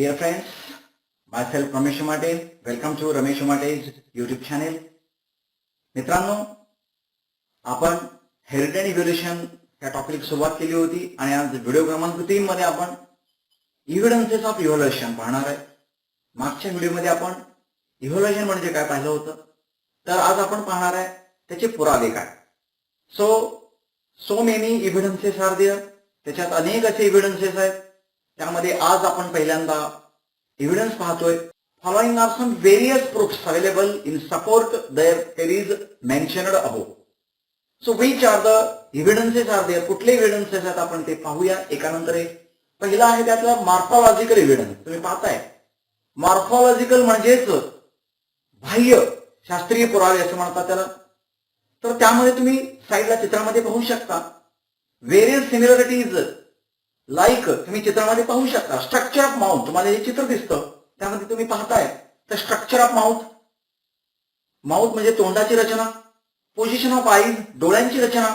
Dear friends, myself Ramesh Umate. Welcome to Ramesh Umate's YouTube channel. मित्रांनो, आपण heritage evolution या topic सुरुवात केली होती आणि आज व्हिडिओ क्रमांक 3 मध्ये आपण इव्हिडन्सेस ऑफ इव्होल्यूशन पाहणार आहे. मागच्या व्हिडिओमध्ये आपण इव्होल्यूशन म्हणजे काय पाहिलं होतं, तर आज आपण पाहणार आहे त्याचे पुरावे काय. So many evidences are there. त्याच्यात अनेक असे इव्हिडन्सेस आहेत. त्यामध्ये आज आपण पहिल्यांदा एव्हिडन्स पाहतोय. Following are some various proofs available in support there is mentioned above. So which are the evidences are there. कुठले एव्हिडन्सेस आहेत आपण ते पाहूया एकानंतर एक. पहिला आहे त्यातला मॉर्फॉलॉजिकल एव्हिडन्स. तुम्ही पाहताय मॉर्फॉलॉजिकल म्हणजेच बाह्य शास्त्रीय पुरावे असं म्हणतात त्याला. तर त्यामध्ये तुम्ही साईडला चित्रामध्ये पाहू शकता व्हेरियस सिमिलरिटीज. लाईक तुम्ही चित्रामध्ये पाहू शकता स्ट्रक्चर ऑफ माउथ. तुम्हाला हे चित्र दिसतं त्यामध्ये तुम्ही पाहताय तर स्ट्रक्चर ऑफ माउथ. माउथ म्हणजे तोंडाची रचना. पोझिशन ऑफ आईज डोळ्यांची रचना.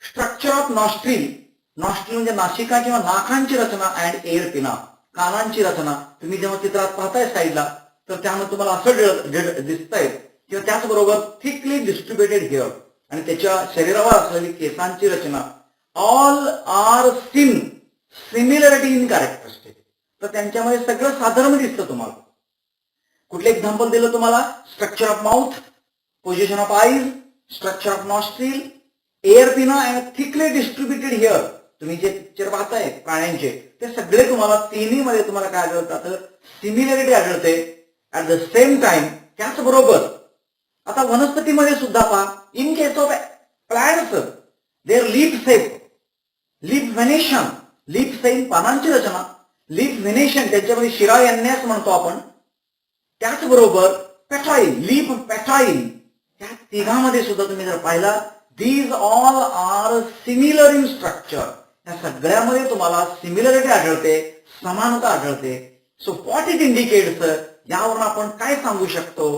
Structure of nostril. नॉस्ट्रिल म्हणजे नासिका किंवा नाकांची रचना. अँड एअर पिना कानांची रचना. तुम्ही जेव्हा चित्रात पाहताय साईडला तर त्यामध्ये तुम्हाला असं दिसतंय किंवा त्याचबरोबर थिकली डिस्ट्रीब्युटेड हेअर आणि त्याच्या शरीरावर असलेली केसांची रचना. All are similarity in characteristic. तर त्यांच्यामध्ये सगळं साधारण दिसतं तुम्हाला. कुठले एक्झाम्पल दिलं तुम्हाला. Structure of mouth, position of eyes, structure of nostril, air पिना अँड थिकली डिस्ट्रीब्युटेड हेअर. तुम्ही जे पिक्चर पाहताय प्राण्यांचे ते सगळे तुम्हाला तिन्ही मध्ये तुम्हाला काय आढळतात, सिमिलरिटी आढळते. ऍट द सेम टाइम त्याचबरोबर आता वनस्पतीमध्ये सुद्धा पहा. In case of plants their leaf shape, leaf venation. Leaf shape पानांची रचना, लीफ व्हेनेशन त्यांच्यामध्ये शिरायन्यास म्हणतो आपण. त्याचबरोबर पेटाईल, लीफ पेटाईल. त्या तिघामध्ये सुद्धा तुम्ही जर पाहिला these all are similar in structure. या सगळ्यामध्ये तुम्हाला सिमिलरिटी आढळते, समानता आढळते. सो व्हॉट इट इंडिकेट्स, यावरून आपण काय सांगू शकतो,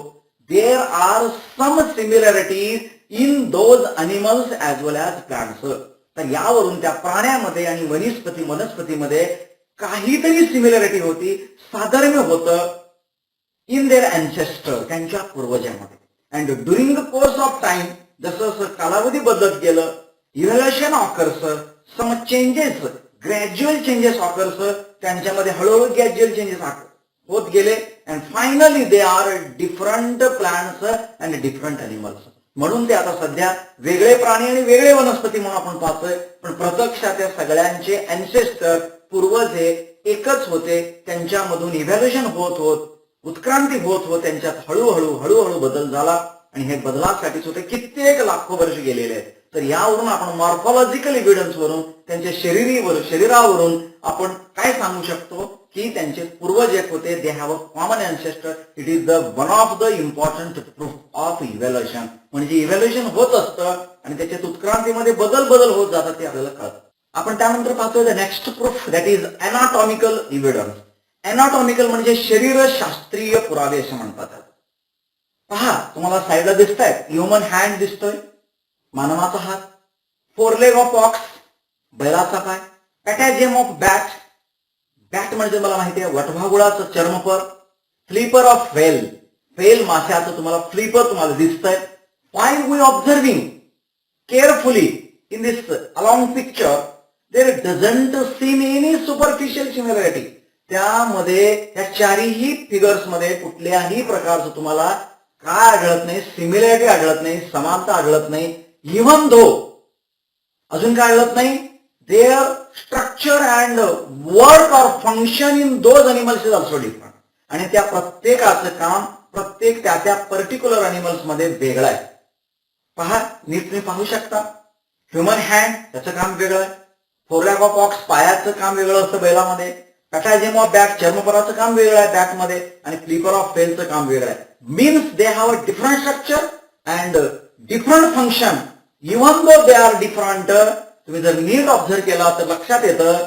there are some similarities in those animals as well as plants. तर यावरून त्या प्राण्यामध्ये आणि वनस्पतीमध्ये काहीतरी सिमिलरिटी होती, साधर्म्य होतं इन देअर अँसेस्टर त्यांच्या पूर्वजांमध्ये. And during the course of time जसं जसं कालावधी बदलत गेलं evaluation occurs, some changes gradual changes occurs. त्यांच्यामध्ये हळूहळू ग्रॅज्युअल चेंजेस होत गेले. And finally they are different plants and different animals. म्हणून ते आता सध्या वेगळे प्राणी आणि वेगळे वनस्पती म्हणून आपण पाहतोय. पण प्रत्यक्षात त्या सगळ्यांचे अँसेस्टर पूर्वज हे एकच होते. त्यांच्यामधून इव्हॅल्युएशन होत उत्क्रांती होत त्यांच्यात हळूहळू बदल झाला आणि हे बदलासाठी सुद्धा कित्येक लाखो वर्ष गेलेले आहेत. तर यावरून आपण मॉर्फॉलॉजिकल एव्हिडन्स वरून त्यांच्या शरीरावरून आपण काय सांगू शकतो की त्यांचे पूर्वज एक होते. दे have a common ancestor. It is the one of the important proof of evaluation. म्हणजे इव्हॅल्युएशन होत असतं आणि त्याच्यात उत्क्रांतीमध्ये बदल होत जातात ते आपल्याला कळतं. आपण त्यानंतर पाहतोय the next proof that is anatomical evidence. Anatomical म्हणजे शरीरशास्त्रीय पुरावे असं म्हणतात. पहा तुम्हाला साईडला दिसत आहेत ह्युमन हँड दिसतोय, मानवाचा हात. फोरलेग ऑफ ऑक्स बैलाचा पाय. पॅटॅजियम ऑफ बॅट. बॅट म्हणजे मला माहिती आहे वटवाघुळाचं चर्मपर. Flipper of whale. व्हेल माशाचं तुम्हाला फ्लिपर तुम्हाला दिसतंय. while we observing carefully in this along picture there doesn't seem any superficial similarity. त्यामध्ये या चारही फिगर्स मध्ये कुठल्याही प्रकारचं तुम्हाला काय आढळत नाही, सिमिलरिटी आढळत नाही, समानता आढळत नाही. इव्हन दो अजून काय आढळत नाही, their structure and work or function in those animals is also different. आणि त्या प्रत्येकाचं काम प्रत्येक त्या पर्टिक्युलर अॅनिमल्स मध्ये वेगळं आहे. पहा नीट तुम्ही पाहू शकता ह्युमन हँड त्याचं काम वेगळं आहे. फोरलॅग ऑफ ऑक्स पायाचं काम वेगळं असतं बैलामध्ये. पॅटॅजियम ऑफ बॅट चर्मपराचं काम वेगळं आहे बॅटमध्ये. आणि फ्लिपर ऑफ फेलचं काम वेगळं आहे. Means they have a different structure and different function even though they are different. तुम्ही जर नीट ऑब्झर्व केला तर लक्षात येतं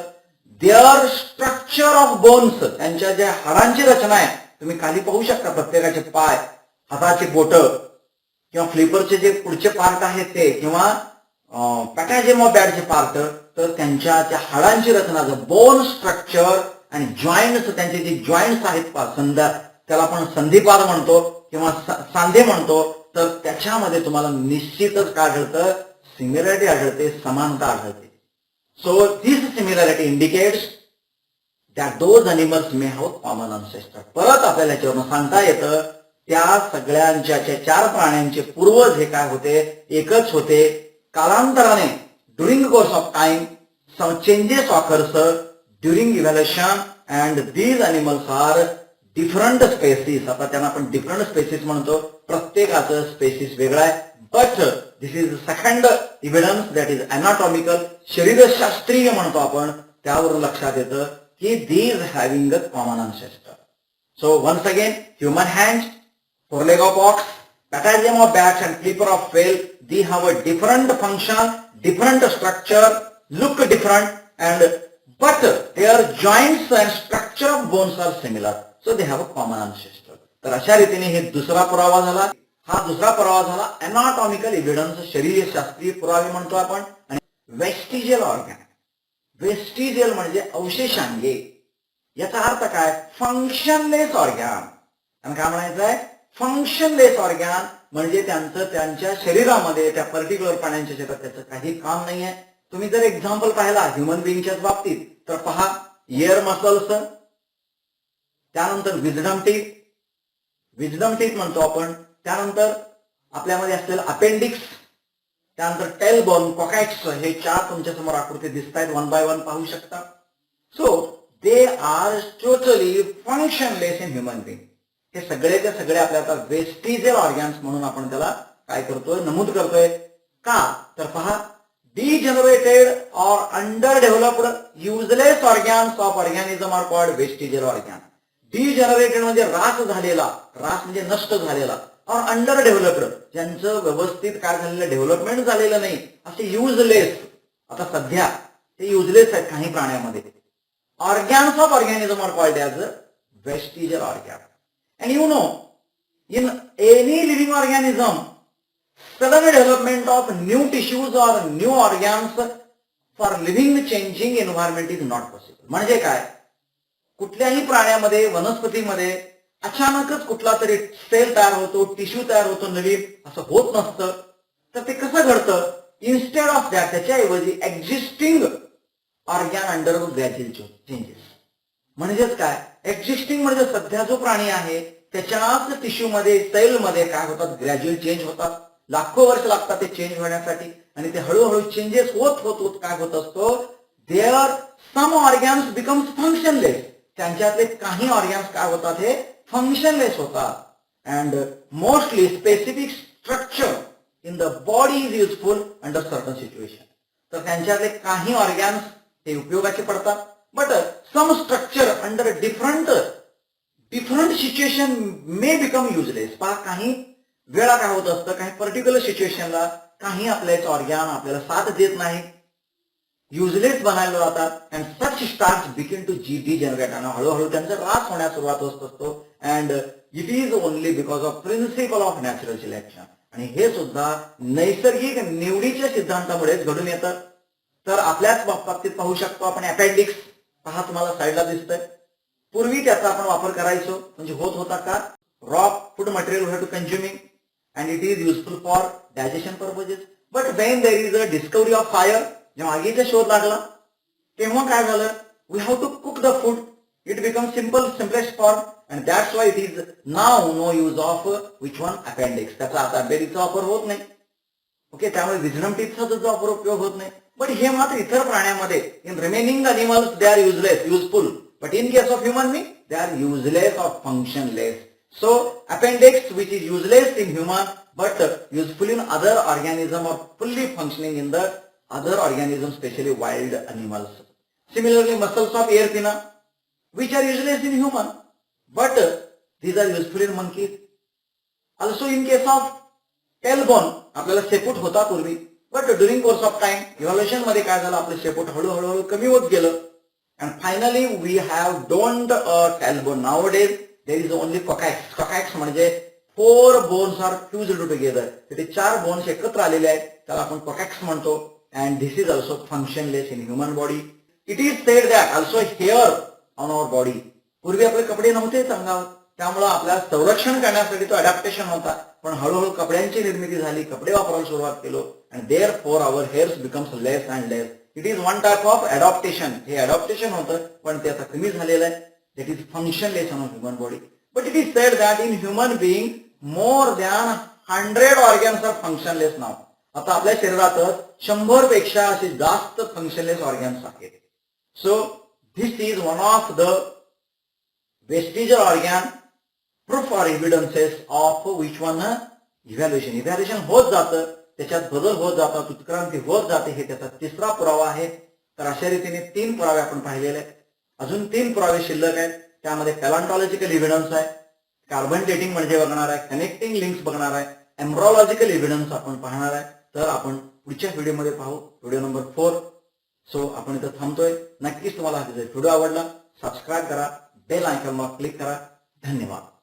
देअर स्ट्रक्चर ऑफ बोन्स. त्यांच्या ज्या हाडांची रचना आहे तुम्ही खाली पाहू शकता. प्रत्येकाचे पाय, हाताची बोट किंवा फ्लिपरचे जे पुढचे पार्ट आहेत ते किंवा पॅटॅजियम ऑफ बॅटचे पार्ट. तर त्यांच्या त्या हाडांची रचना बोन स्ट्रक्चर आणि जॉईंट्स, त्यांचे जे जॉईंट्स आहेत त्याला आपण संधिपाद म्हणतो किंवा सांधे म्हणतो, तर त्याच्यामध्ये तुम्हाला निश्चितच काय आढळतं, सिमिलॅरिटी आढळते, समानता आढळते. So this similarity indicates that those animals may have common ancestor. परत आपल्याला याच्यावरून सांगता येतं त्या सगळ्यांच्या, 4 प्राण्यांचे पूर्वज हे काय होते, एकच होते. कालांतराने during course of time some changes occurs during evolution and these animals are different species. आता त्यांना आपण डिफरंट स्पेसिस म्हणतो, प्रत्येकाचं स्पेसिस वेगळा आहे. But this is second evidence that is anatomical, शरीरशास्त्रीय म्हणतो आपण, त्यावरून लक्षात येतं की these having a common ancestor. So once again, human hands, foreleg of ox, patagium of bats and flipper of whale, they have a different function, different structure, look different, but their joints and structure of bones are similar, so they have a common ancestor. तर अशा रीतीने हे दुसरा पुरावा झाला. हा दुसरा पुरावा झाला अनाटॉमिकल एव्हिडन्स, शरीरशास्त्रीय पुरावे म्हणतो आपण. आणि वेस्टिजियल ऑर्गॅन, वेस्टिजियल म्हणजे अवशेषांगे, याचा अर्थ काय, फंक्शनलेस ऑर्गॅन. आणि काय म्हणायचं आहे, फंक्शनलेस ऑर्गॅन म्हणजे त्यांच्या शरीरामध्ये, त्या पर्टिक्युलर प्राण्यांच्या शरीरात त्याचं काही काम नाही आहे. तुम्ही जर एक्झाम्पल पाहिला ह्युमन बिंगच्याच बाबतीत, तर पहा, इयर मसल्स, त्यानंतर विजडम टीथ, विजडम टीथ म्हणतो आपण, त्यानंतर आपल्यामध्ये असलेलं अपेंडिक्स, त्यानंतर टेल बोन, कॉकॅक्स, हे 4 तुमच्या समोर आकृती दिसत आहेत, 1 बाय 1 पाहू शकता. So they are totally functionless in human being. हे सगळेचे सगळे आपल्याला वेस्टिजियल ऑर्गॅन्स म्हणून आपण त्याला काय करतोय, नमूद करतोय. का तर पहा, degenerated or underdeveloped useless organs of organism are called vestigial organ. Degenerated म्हणजे ऱ्हास झालेला, ऱ्हास म्हणजे नष्ट झालेला, और अंडरडेव्हलप्ड ज्यांचं व्यवस्थित काय झालेलं, डेव्हलपमेंट झालेलं नाही, असे युजलेस, आता सध्या ते युजलेस आहेत काही प्राण्यामध्ये. Organs of organism are called as vestigial organ. And you know, in any living organism sudden development of new tissues or new organs for living changing environment is not possible. म्हणजे काय, कुठल्याही प्राण्यामध्ये, वनस्पतीमध्ये अचानकच कुठला तरी सेल तयार होतो, टिश्यू तयार होतो नवीन, असं होत नसतं. तर ते कसं घडतं, इन्स्टेड ऑफ दॅट त्याच्याऐवजी existing organ undergo gradual changes. म्हणजेच काय, एक्झिस्टिंग म्हणजे सध्या जो प्राणी आहे त्याच्याच टिश्यू मध्ये, सेल मध्ये काय होतात, ग्रॅज्युअल चेंज होतात. लाखो वर्ष लागतात ते चेंज होण्यासाठी, आणि ते हळूहळू चेंजेस होत होत होत काय होत असतो, देअर सम ऑर्गॅन्स बिकम्स फंक्शनलेस. त्यांच्यातले काही ऑर्गॅन्स काय होतात, हे फंक्शनलेस होतात. And mostly specific structure in the body is useful under certain situation. तर त्यांच्यातले काही ऑर्गॅन्स हे उपयोगाचे पडतात, but some structure under different situation may become useless. पहा, काही वेळा काय होत असतं, काही पर्टिक्युलर सिच्युएशनला काही आपल्याचे ऑर्गॅन आपल्याला साथ देत नाही, युजलेस बनायला जातात. And such start begin to degenerate, आणि हळूहळू त्यांचा ऱ्हास होण्यास सुरुवात होत असतो. And it is only because of principle of natural selection. आणि हे सुद्धा नैसर्गिक निवडीच्या सिद्धांतामुळेच घडून येतं. तर आपल्याच बाबतीत पाहू शकतो आपण, अपेंडिक्स पहा, तुम्हाला साईडला दिसतंय. पूर्वी त्याचा आपण वापर करायचो, म्हणजे होत होता का, raw food material we have to consuming and it is useful for digestion purposes. But when there is a discovery of fire, जेव्हा आगीचा शोध लागला तेव्हा काय झालं, we have to cook the food, it becomes simplest form, and that's why it is now no use of which one, appendix. त्याचा आता अपेंडिक्सचा वापर होत नाही. ओके, त्यामुळे विजडम टीथचा सुद्धा वापर उपयोग होत नाही. बट हे मात्र इतर प्राण्यामध्ये, in remaining animals they are useless, useful, but in case of human being they are useless or functionless. So appendix, which is useless in human but useful in other organism, or fully functioning in the other organisms, especially wild animals. Similarly, muscles of ear pinna, which are useless in human but these are useful in monkeys. Also in case of tailbone, आपल्याला शेपूट होता पूर्वी, but during course of time evolution मध्ये काय झालं, आपलं शेपूट हळूहळू कमी होत गेलं. And finally we have don't tailbone. Nowadays there is only coccyx. Coccyx म्हणजे 4 bones are fused together. ते 4 bones एकत्र आलेले आहेत, त्याला आपण coccyx म्हणतो. And this is also functionless in human body. It is said that also here on our body. पूर्वी आपले कपडे नव्हतेच अंगावर, त्यामुळे आपल्या संरक्षण करण्यासाठी तो अडॅप्टेशन होता. पण हळूहळू कपड्यांची निर्मिती झाली, कपडे वापरायला सुरुवात केलो and therefore our hairs becomes less and less. It is one type of adaptation. हे अडॉप्टेशन होतं पण ते आता कमी झालेलं आहे. That is functionless on human body. But it is said that in human being more than 100 organs are functionless now. आता आपल्या शरीरातच 100 पेक्षा असे जास्त फंक्शनलेस ऑर्गन्स आहेत. So this is one of the vestigial organ proof or evidences of which one evaluation. Evaluation होत जातं, त्याच्यात बदल होत जातात, उत्क्रांती होत जाते. हे त्याचा तिसरा पुरावा आहे. तर अशा रीतीने 3 पुरावे आपण पाहिलेले आहेत. अजून 3 पुरावे शिल्लक आहेत. त्यामध्ये पॅलेंटॉलॉजिकल एव्हिडन्स आहे, कार्बन डेटिंग म्हणजे बघणार आहे, कनेक्टिंग लिंक्स बघणार आहे, एम्ब्रोलॉजिकल एव्हिडन्स आपण पाहणार आहे. तर आपण पुढच्या व्हिडिओमध्ये पाहू, व्हिडिओ नंबर 4. सो आपण इथं थांबतोय. नक्कीच तुम्हाला हा व्हिडिओ आवडला. सबस्क्राईब करा, बेल आयकॉनवर क्लिक करा. धन्यवाद.